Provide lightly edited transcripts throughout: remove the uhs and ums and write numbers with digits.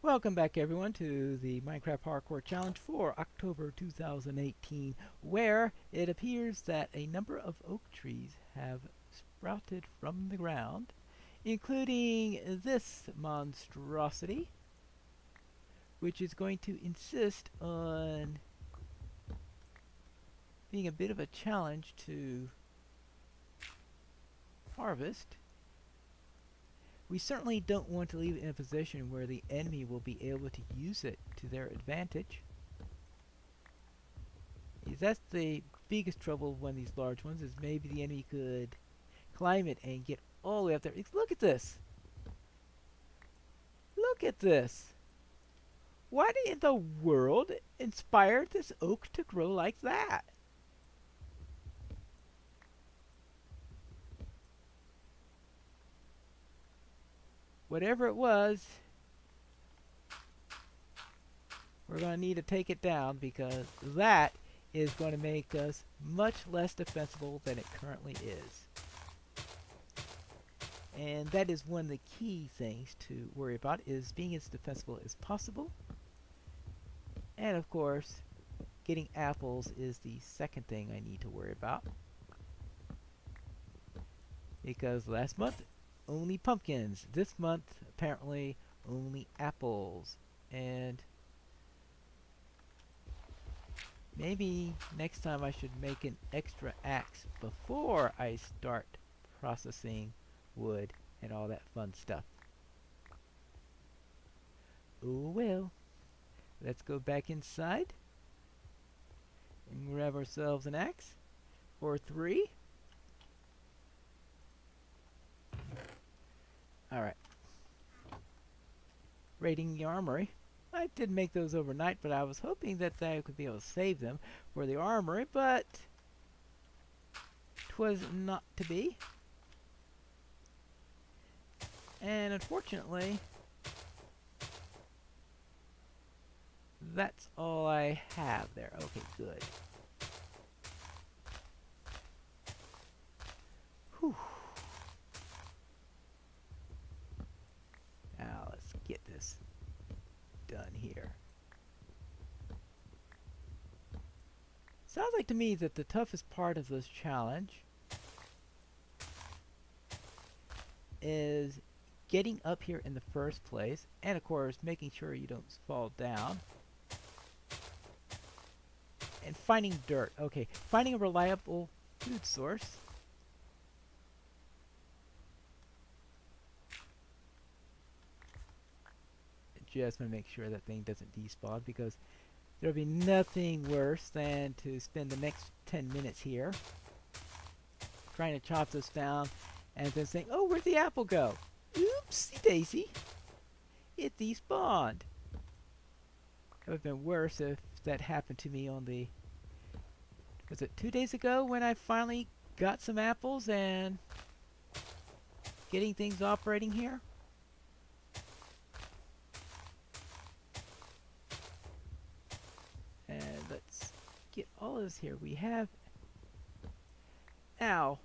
Welcome back everyone to the Minecraft Hardcore Challenge for October 2018, where it appears that a number of oak trees have sprouted from the ground, including this monstrosity, which is going to insist on being a bit of a challenge to harvest. We certainly don't want to leave it in a position where the enemy will be able to use it to their advantage. That's the biggest trouble with one of these large ones, is maybe the enemy could climb it and get all the way up there. Look at this! Look at this! What in the world inspired this oak to grow like that? Whatever it was, we're going to need to take it down, because that is going to make us much less defensible than it currently is. And that is one of the key things to worry about, is being as defensible as possible. And of course, getting apples is the second thing I need to worry about. Because last month, only pumpkins. This month, apparently, only apples. And maybe next time I should make an extra axe before I start processing wood and all that fun stuff. Oh well. Let's go back inside and grab ourselves an axe for 3. Alright. Raiding the armory. I did make those overnight, but I was hoping that I could be able to save them for the armory, but 'twas not to be. And unfortunately, that's all I have there. Okay, good. Whew. Now let's get this done here. Sounds like to me that the toughest part of this challenge is getting up here in the first place, and of course making sure you don't fall down, and finding dirt. Okay, finding a reliable food source. Just want to make sure that thing doesn't despawn, because there'll be nothing worse than to spend the next 10 minutes here trying to chop this down and then saying, oh, where'd the apple go? Oopsie daisy, it despawned. It would have been worse if that happened to me on the, was it 2 days ago, when I finally got some apples and getting things operating here? And let's get all of this here. We have, now,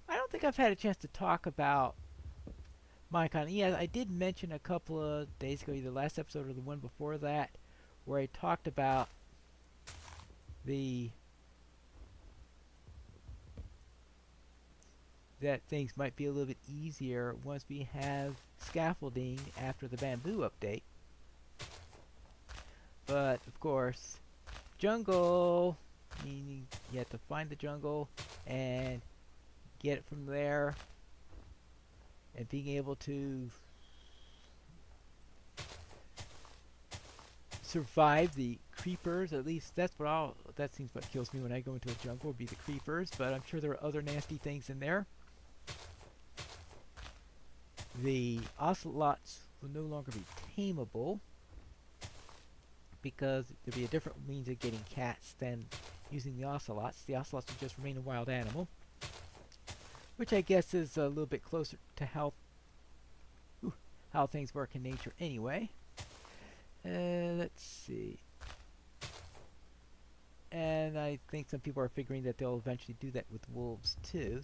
I don't think I've had a chance to talk about Minecraft. Yeah, I did mention a couple of days ago, either last episode or the one before that, where I talked about that things might be a little bit easier once we have scaffolding after the bamboo update. But of course, jungle, meaning you have to find the jungle and get it from there, and being able to survive the creepers. At least that seems what kills me when I go into a jungle, would be the creepers, but I'm sure there are other nasty things in there. The ocelots will no longer be tameable, because there'll be a different means of getting cats than using the ocelots. The ocelots will just remain a wild animal, which I guess is a little bit closer to how things work in nature anyway. Let's see. And I think some people are figuring that they'll eventually do that with wolves too,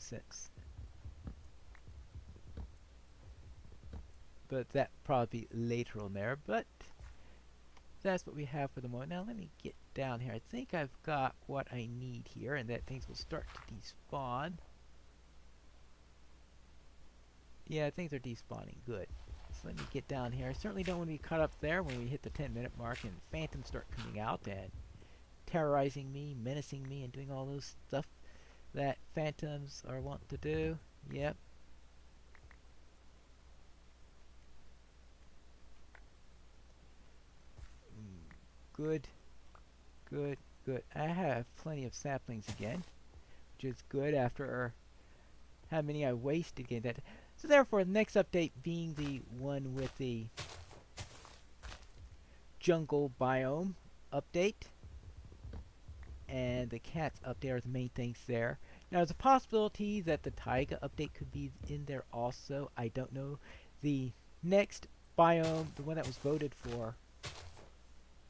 but that probably be later on there. But that's what we have for the moment. Now let me get down here. I think I've got what I need here, and that things will start to despawn. Yeah, things are despawning. Good. So let me get down here. I certainly don't want to be caught up there when we hit the 10-minute mark and phantoms start coming out and terrorizing me, menacing me, and doing all those stuff that phantoms are wont to do. Yep. Good. Good. Good. I have plenty of saplings again, which is good after how many I wasted getting that. So therefore, the next update being the one with the jungle biome update and the cats update are the main things there. Now there's a possibility that the taiga update could be in there also. I don't know. The next biome, the one that was voted for,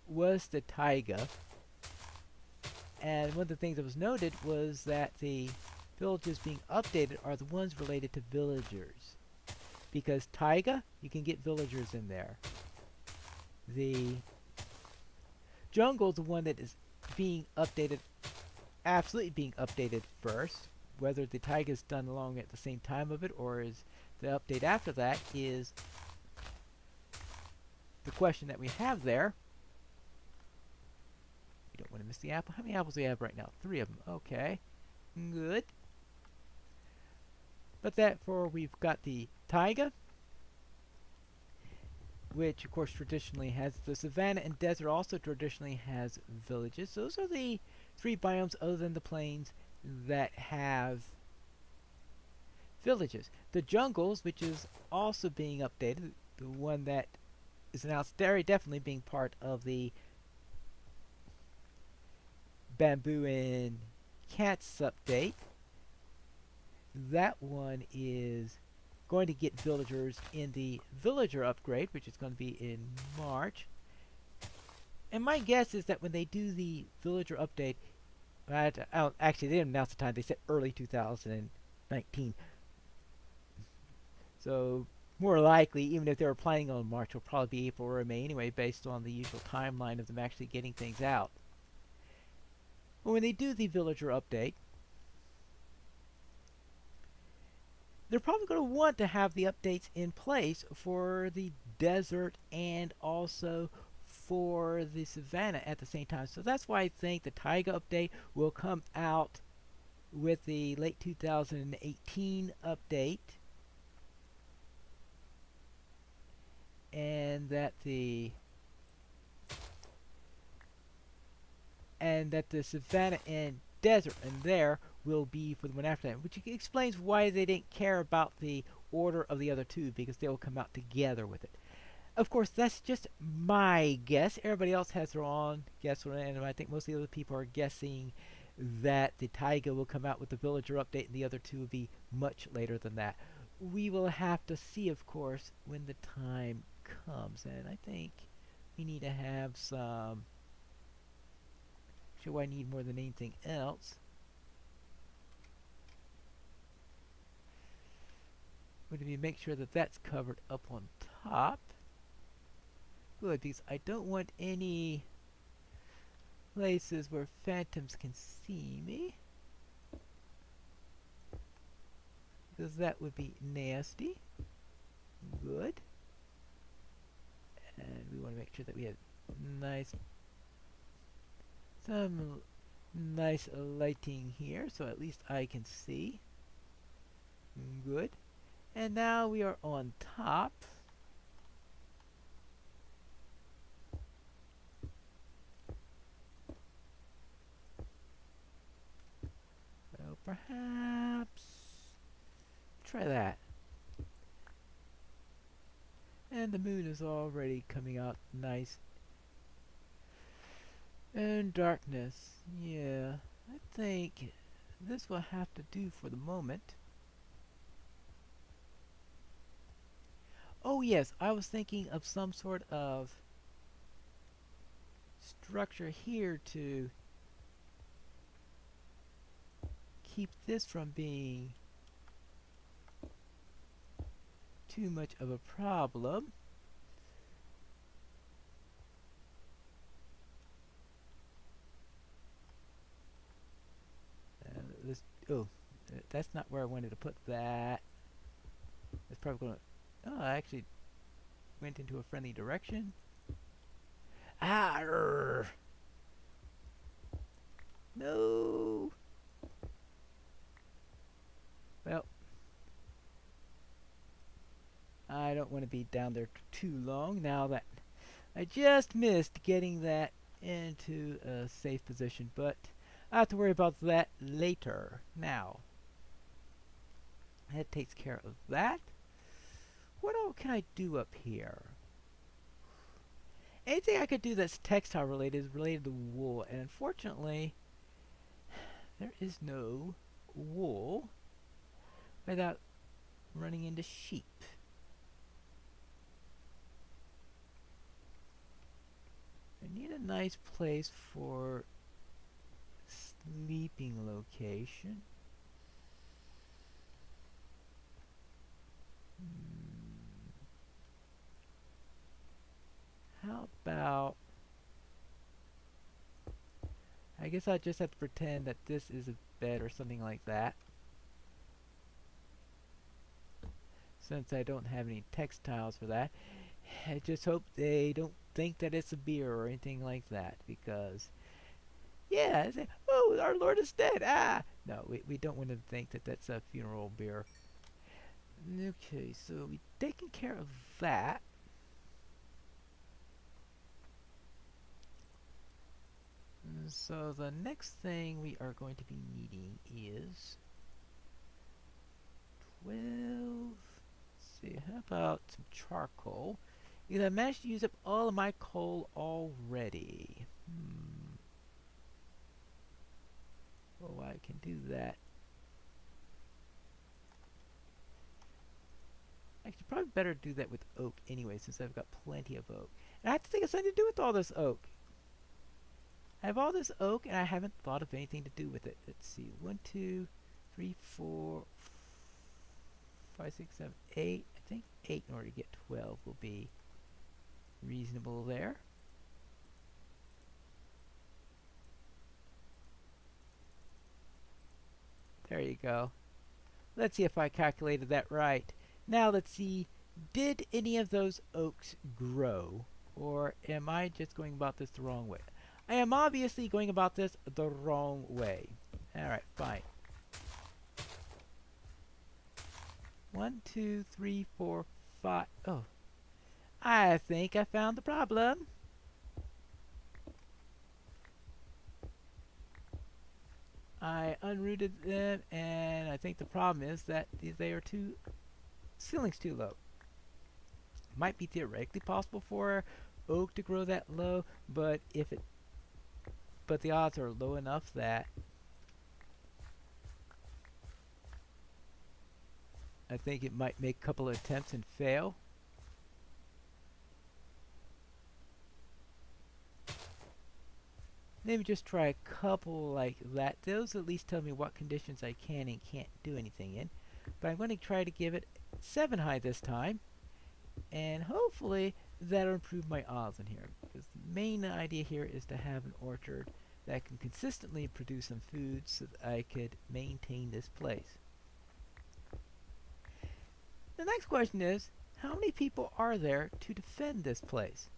was the taiga. And one of the things that was noted was that the villages being updated are the ones related to villagers. Because taiga, you can get villagers in there. The jungle is the one that is being updated, absolutely being updated first. Whether the taiga is done along at the same time of it or is the update after that is the question that we have there. You don't want to miss the apple. How many apples do we have right now? 3 of them. Okay. Good. But therefore we've got the taiga, which of course traditionally has the savanna, and desert also traditionally has villages. Those are the 3 biomes other than the plains that have villages. The jungles, which is also being updated, the one that is announced very definitely being part of the bamboo and cats update. That one is going to get villagers in the villager upgrade, which is going to be in March. And my guess is that when they do the villager update, actually they didn't announce the time, they said early 2019. So more likely, even if they were planning on March, it'll probably be April or May anyway, based on the usual timeline of them actually getting things out. But when they do the villager update, they're probably going to want to have the updates in place for the desert and also for the savanna at the same time. So that's why I think the taiga update will come out with the late 2018 update, and that the savanna and desert and there will be for the one after that, which explains why they didn't care about the order of the other 2, because they will come out together with it. Of course, that's just my guess. Everybody else has their own guess, and I think most of the other people are guessing that the taiga will come out with the villager update and the other 2 will be much later than that. We will have to see, of course, when the time comes, and I think we need to have some... Sure, I need more than anything else. We're going to make sure that that's covered up on top. Good, because I don't want any places where phantoms can see me, because that would be nasty. Good. And we want to make sure that we have some nice lighting here, so at least I can see. Good. And now we are on top. Well, perhaps try that. And the moon is already coming out nice. And darkness. Yeah, I think this will have to do for the moment. Oh yes, I was thinking of some sort of structure here to keep this from being too much of a problem. Let's, oh, that's not where I wanted to put that. That's probably going to... Oh, I actually went into a friendly direction. Ah! No! Well, I don't want to be down there too long now that I just missed getting that into a safe position, but I have to worry about that later. Now, that takes care of that. What else can I do up here? Anything I could do that's textile related is related to wool, and unfortunately, there is no wool without running into sheep. I need a nice place for sleeping location. How about... I guess I just have to pretend that this is a bed or something like that, since I don't have any textiles for that. I just hope they don't think that it's a beer or anything like that, because yeah, say, oh, our Lord is dead. Ah, no, we don't want to think that that's a funeral beer. Okay, so we've taken care of that. So the next thing we are going to be needing is 12. Let's see, how about some charcoal? Because I managed to use up all of my coal already. Oh, I can do that. Actually, probably better do that with oak anyway, since I've got plenty of oak. And I have to think of something to do with all this oak. I have all this oak, and I haven't thought of anything to do with it. Let's see. 1, 2, 3, 4, 5, 6, 7, 8. I think 8 in order to get 12 will be reasonable there. There you go. Let's see if I calculated that right. Now let's see, did any of those oaks grow? Or am I just going about this the wrong way? I am obviously going about this the wrong way. Alright, fine. 1, 2, 3, 4, 5. Oh, I think I found the problem. I unrooted them, and I think the problem is that they are too... ceiling's too low. Might be theoretically possible for oak to grow that low, but the odds are low enough that I think it might make a couple of attempts and fail. Maybe just try a couple like that. Those at least tell me what conditions I can and can't do anything in. But I'm going to try to give it 7 high this time, and hopefully that'll improve my odds in here, because the main idea here is to have an orchard that can consistently produce some food so that I could maintain this place. The next question is, how many people are there to defend this place?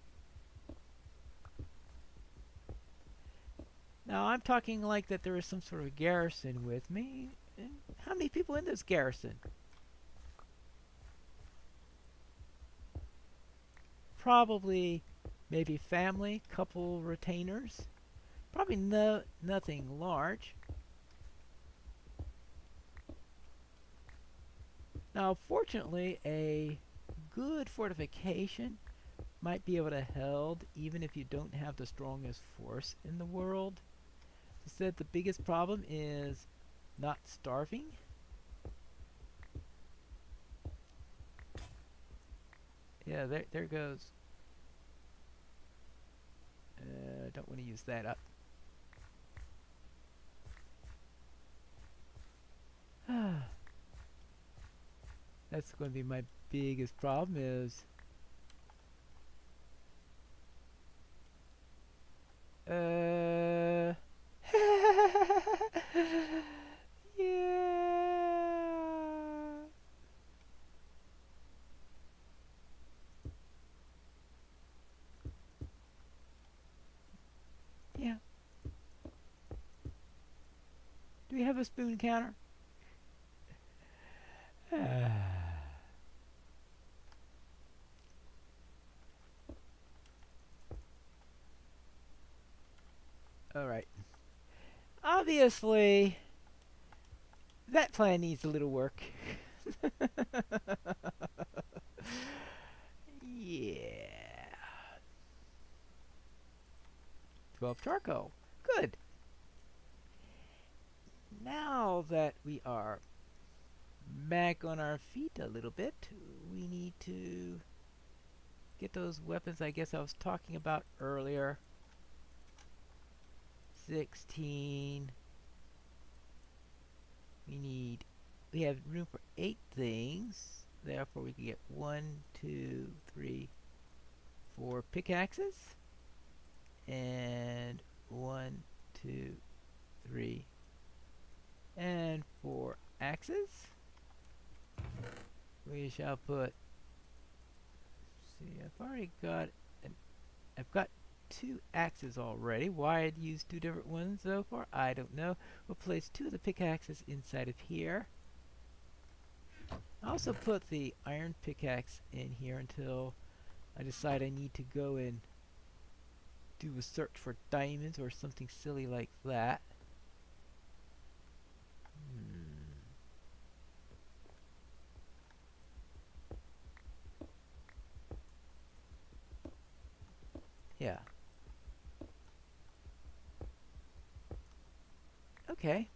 Now I'm talking like that there is some sort of garrison with me. And how many people in this garrison? Probably maybe family, couple retainers. Probably nothing large. Now fortunately a good fortification might be able to hold even if you don't have the strongest force in the world. As I said, the biggest problem is not starving. Yeah, there goes. I don't want to use that up. That's going to be my biggest problem is yeah. Yeah. Do we have a spoon counter? All right. Obviously, that plan needs a little work. Yeah. 12 charcoal. Good. Now that we are back on our feet a little bit, we need to get those weapons I guess I was talking about earlier. 16. We have room for 8 things. Therefore we can get 1, 2, 3, 4 pickaxes. And 1, 2, 3, and 4 axes. We shall put, see, I've got 2 axes already. Why I'd use 2 different ones so far, I don't know. We'll place 2 of the pickaxes inside of here. I also put the iron pickaxe in here until I decide I need to go and do a search for diamonds or something silly like that. Yeah. Okay.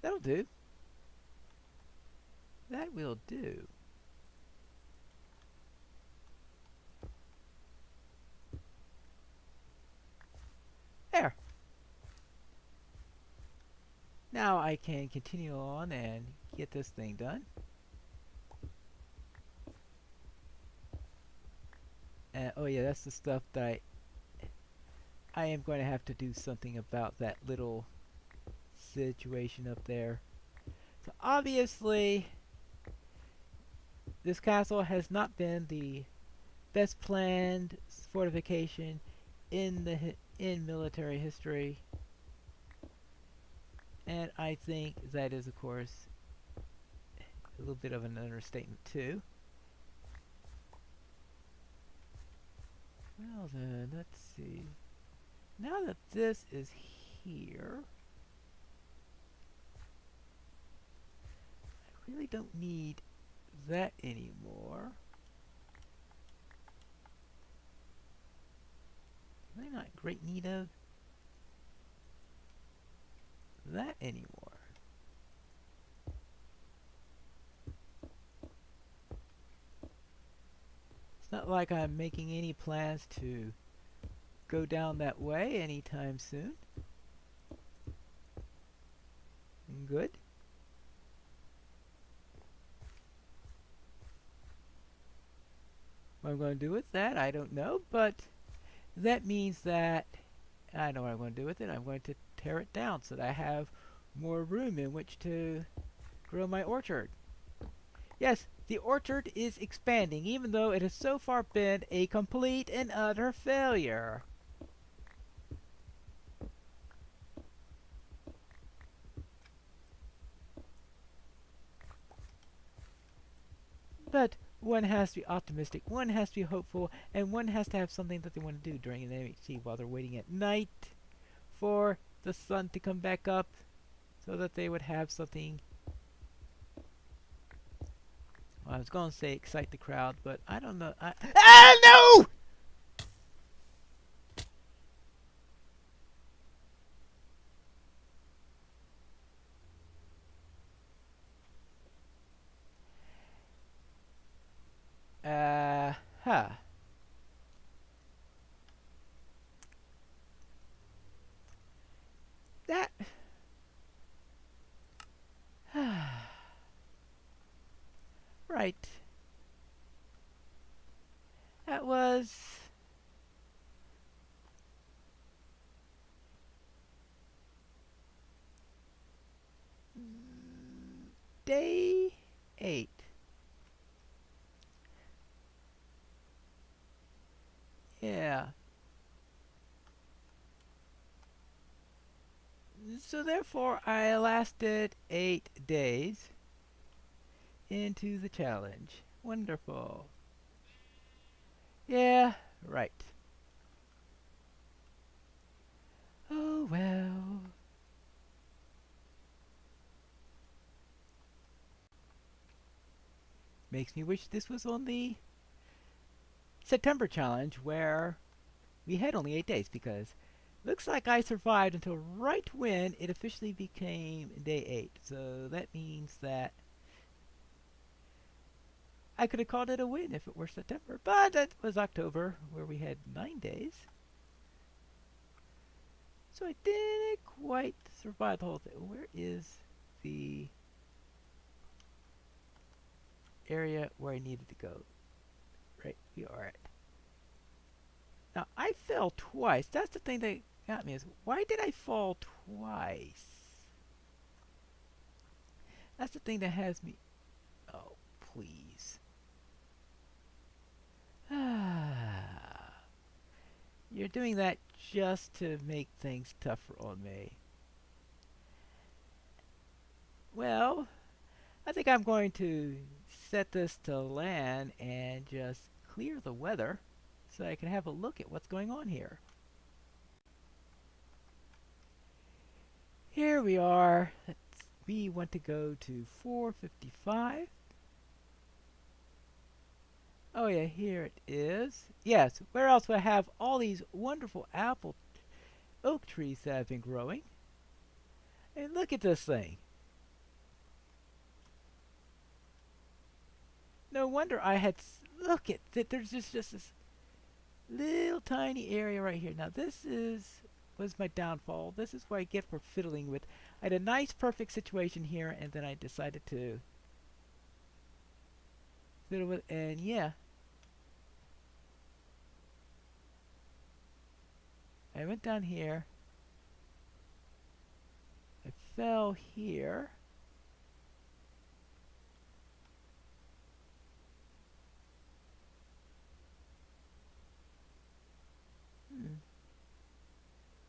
That'll do. That will do. There. Now I can continue on and get this thing done. Oh yeah, that's the stuff that I am going to have to do something about that little situation up there. So obviously this castle has not been the best planned fortification in military history, and I think that is of course a little bit of an understatement too. Well then, let's see. Now that this is here, I really don't need that anymore. Really not in great need of that anymore. It's not like I'm making any plans to go down that way anytime soon. Good. What I'm going to do with that, I don't know, but that means that I know what I'm going to do with it. I'm going to tear it down so that I have more room in which to grow my orchard. Yes, the orchard is expanding, even though it has so far been a complete and utter failure. But one has to be optimistic, one has to be hopeful, and one has to have something that they want to do during an MHC while they're waiting at night for the sun to come back up so that they would have something. Well, I was going to say excite the crowd, but I don't know. No! Huh. That. Right. that was day 8. Yeah. So therefore, I lasted 8 days into the challenge. Wonderful. Yeah, right. Oh well. Makes me wish this was on the September challenge where we had only 8 days, because looks like I survived until right when it officially became day 8. So that means that I could have called it a win if it were September, but that was October where we had 9 days. So I didn't quite survive the whole thing. Where is the area where I needed to go? Right, we are at. Now, I fell twice. That's the thing that got me, is why did I fall twice? That's the thing that has me... Oh, please. You're doing that just to make things tougher on me. Well, I think I'm going to set this to land and just clear the weather so I can have a look at what's going on here. Here we are. We want to go to 455. Oh yeah, here it is. Yes, where else would I have all these wonderful oak trees that have been growing? And look at this thing. No wonder I had... Look at that. There's just this little tiny area right here. Now this was my downfall. This is what I get for fiddling with. I had a nice perfect situation here, and then I decided to fiddle with, and yeah, I went down here, I fell here,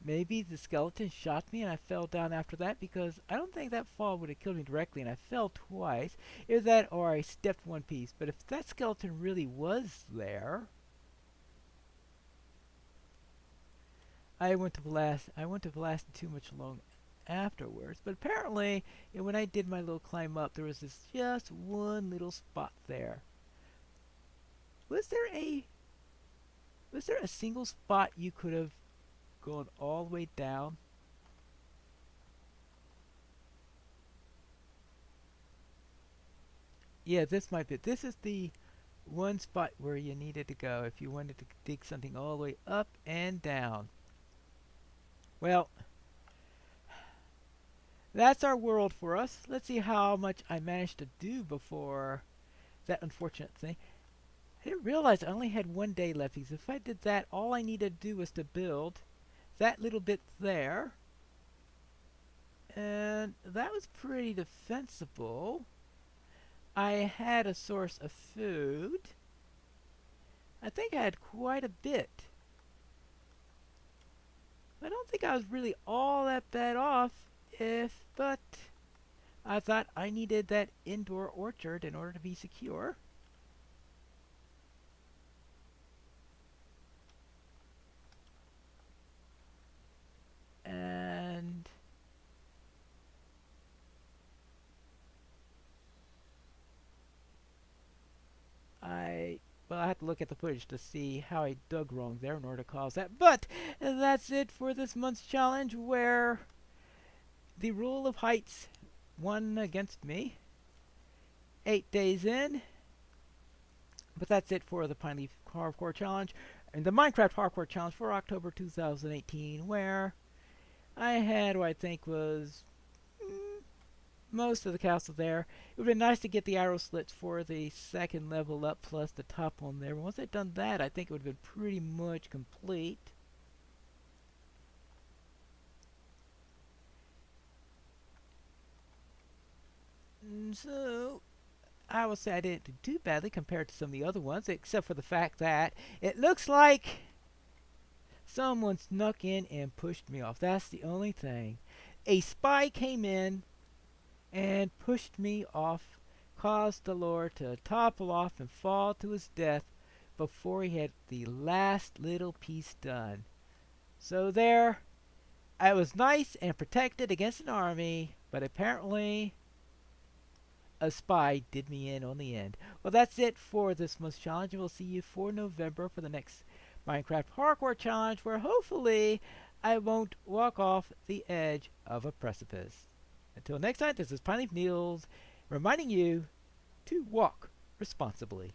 maybe the skeleton shot me and I fell down after that, because I don't think that fall would have killed me directly, and I fell twice. Either that or I stepped one piece. But if that skeleton really was there, I wouldn't have lasted too much long afterwards. But apparently, when I did my little climb up, there was just one little spot there. Was there a single spot you could have gone all the way down? Yeah, this might be. This is the one spot where you needed to go if you wanted to dig something all the way up and down. Well, that's our world for us. Let's see how much I managed to do before that unfortunate thing. I didn't realize I only had 1 day left, because if I did that, all I needed to do was to build that little bit there. And that was pretty defensible. I had a source of food. I think I had quite a bit. I don't think I was really all that bad off, but I thought I needed that indoor orchard in order to be secure. And well, I have to look at the footage to see how I dug wrong there in order to cause that. But that's it for this month's challenge, where the rule of heights won against me. 8 days in. But that's it for the Pineleaf Hardcore Challenge and the Minecraft Hardcore Challenge for October 2018, where I had what I think was most of the castle there. It would have been nice to get the arrow slits for the second level up plus the top one there. But once I'd done that, I think it would have been pretty much complete. So, I will say I didn't do too badly compared to some of the other ones, except for the fact that it looks like someone snuck in and pushed me off. That's the only thing. A spy came in and pushed me off, caused the Lord to topple off and fall to his death before he had the last little piece done. So there, I was nice and protected against an army, but apparently a spy did me in on the end. Well, that's it for this month's challenge, and we'll see you for November for the next Minecraft Hardcore Challenge, where hopefully I won't walk off the edge of a precipice. Until next time, this is Pineleaf News reminding you to walk responsibly.